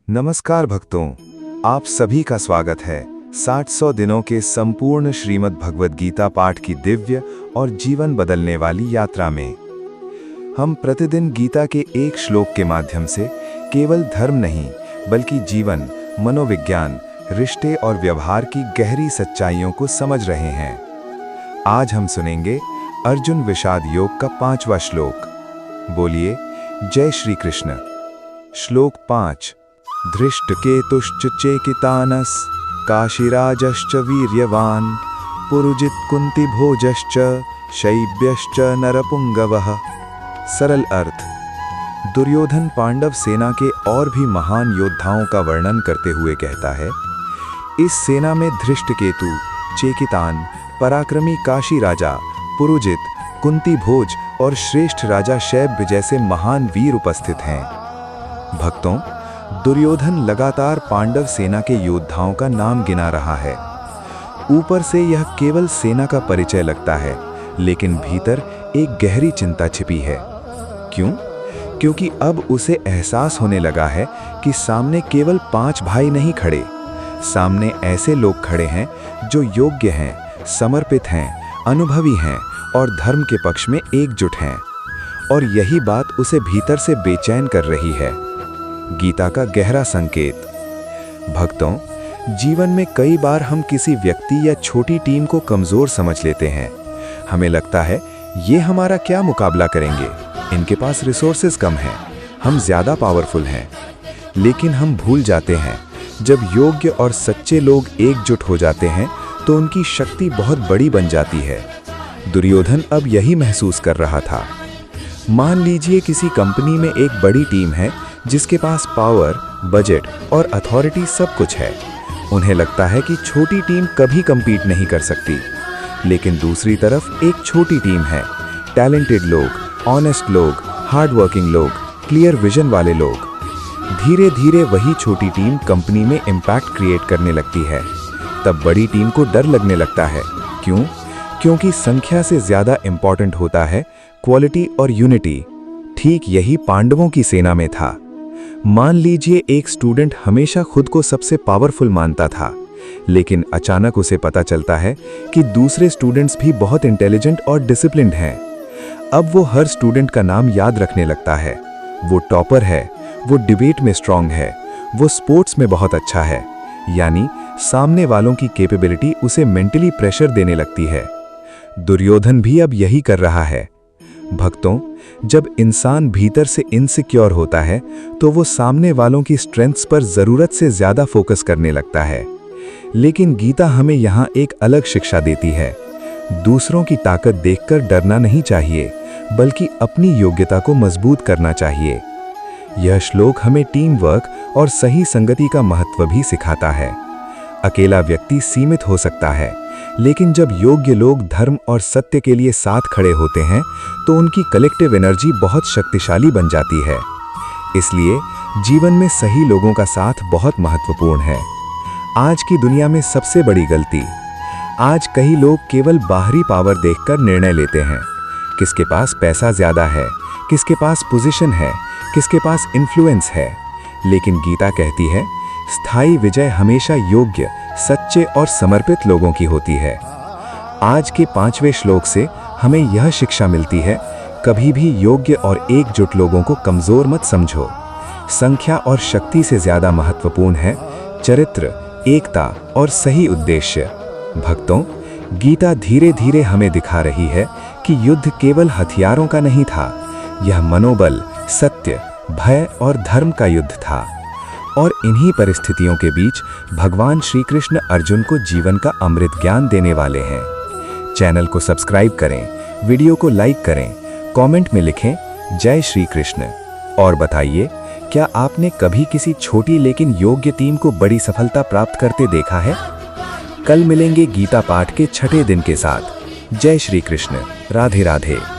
नमस्कार भक्तों, आप सभी का स्वागत है 60 दिनों के संपूर्ण श्रीमद् भगवद गीता पाठ की दिव्य और जीवन बदलने वाली यात्रा में। हम प्रतिदिन गीता के एक श्लोक के माध्यम से केवल धर्म नहीं बल्कि जीवन, मनोविज्ञान, रिश्ते और व्यवहार की गहरी सच्चाइयों को समझ रहे हैं। आज हम सुनेंगे अर्जुन विषाद योग का 5वां श्लोक। बोलिए जय श्री कृष्ण। श्लोक 5। धृष्टकेतुश्च चेकितानस काशीराजश्च वीर्यवान पुरुजित कुंतीभोजश्च शैब्यश्च नरपुंगवः। सरल अर्थ। दुर्योधन पांडव सेना के और भी महान योद्धाओं का वर्णन करते हुए कहता है, इस सेना में धृष्टकेतु, चेकितान, पराक्रमी काशी राजा, पुरुजित, कुंतीभोज और श्रेष्ठ राजा शैब्य जैसे महान वीर उपस्थित हैं। भक्तों, दुर्योधन लगातार पांडव सेना के योद्धाओं का नाम गिना रहा है। ऊपर से यह केवल सेना का परिचय लगता है, लेकिन भीतर एक गहरी चिंता छिपी है। क्यों? क्योंकि अब उसे एहसास होने लगा है कि सामने केवल 5 भाई नहीं खड़े, सामने ऐसे लोग खड़े हैं जो योग्य हैं, समर्पित हैं, अनुभवी हैं और धर्म के पक्ष में एकजुट हैं। और यही बात उसे भीतर से बेचैन कर रही है। गीता का गहरा संकेत। भक्तों, जीवन में कई बार हम किसी व्यक्ति या छोटी टीम को कमजोर समझ लेते हैं। हमें लगता है ये हमारा क्या मुकाबला करेंगे, इनके पास रिसोर्सेज कम हैं, हम ज्यादा पावरफुल हैं। लेकिन हम भूल जाते हैं, जब योग्य और सच्चे लोग एकजुट हो जाते हैं तो उनकी शक्ति बहुत बड़ी बन जाती है। दुर्योधन अब यही महसूस कर रहा था। मान लीजिए किसी कंपनी में एक बड़ी टीम है जिसके पास पावर, बजट और अथॉरिटी सब कुछ है। उन्हें लगता है कि छोटी टीम कभी compete नहीं कर सकती। लेकिन दूसरी तरफ एक छोटी टीम है, टैलेंटेड लोग, ऑनेस्ट लोग, हार्ड वर्किंग लोग, क्लियर विजन वाले लोग। धीरे धीरे वही छोटी टीम कंपनी में इम्पैक्ट क्रिएट करने लगती है। तब बड़ी टीम को डर लगने लगता है। क्यों? क्योंकि संख्या से ज्यादा इंपॉर्टेंट होता है क्वालिटी और यूनिटी। ठीक यही पांडवों की सेना में था। मान लीजिए एक स्टूडेंट हमेशा खुद को सबसे पावरफुल मानता था, लेकिन अचानक उसे पता चलता है कि दूसरे स्टूडेंट्स भी बहुत इंटेलिजेंट और डिसिप्लिन्ड हैं। अब वो हर स्टूडेंट का नाम याद रखने लगता है। वो टॉपर है, वो डिबेट में स्ट्रांग है, वो स्पोर्ट्स में बहुत अच्छा है। यानी सामने वालों की कैपेबिलिटी उसे मेंटली प्रेशर देने लगती है। दुर्योधन भी अब यही कर रहा है। भक्तों, जब इंसान भीतर से इनसिक्योर होता है तो वो सामने वालों की स्ट्रेंथ्स पर जरूरत से ज्यादा फोकस करने लगता है। लेकिन गीता हमें यहाँ एक अलग शिक्षा देती है। दूसरों की ताकत देखकर डरना नहीं चाहिए, बल्कि अपनी योग्यता को मजबूत करना चाहिए। यह श्लोक हमें टीम वर्क और सही संगति का महत्व भी सिखाता है। अकेला व्यक्ति सीमित हो सकता है, लेकिन जब योग्य लोग धर्म और सत्य के लिए साथ खड़े होते हैं तो उनकी कलेक्टिव एनर्जी बहुत शक्तिशाली बन जाती है। इसलिए जीवन में सही लोगों का साथ बहुत महत्वपूर्ण है। आज की दुनिया में सबसे बड़ी गलती, आज कई लोग केवल बाहरी पावर देखकर निर्णय लेते हैं। किसके पास पैसा ज्यादा है, किसके पास पोजीशन है, किसके पास इन्फ्लुएंस है। लेकिन गीता कहती है, स्थायी विजय हमेशा योग्य, सच्चे और समर्पित लोगों की होती है। आज के 5वें श्लोक से हमें यह शिक्षा मिलती है, कभी भी योग्य और एकजुट लोगों को कमजोर मत समझो। संख्या और शक्ति से ज्यादा महत्वपूर्ण है चरित्र, एकता और सही उद्देश्य। भक्तों, गीता धीरे धीरे हमें दिखा रही है कि युद्ध केवल हथियारों का नहीं था, यह मनोबल, सत्य, भय और धर्म का युद्ध था। और इन्हीं परिस्थितियों के बीच भगवान श्री कृष्ण अर्जुन को जीवन का अमृत ज्ञान देने वाले हैं। चैनल को सब्सक्राइब करें, वीडियो को लाइक करें, कमेंट में लिखें जय श्री कृष्ण। और बताइए, क्या आपने कभी किसी छोटी लेकिन योग्य टीम को बड़ी सफलता प्राप्त करते देखा है? कल मिलेंगे गीता पाठ के 6ठे दिन के साथ। जय श्री कृष्ण। राधे राधे।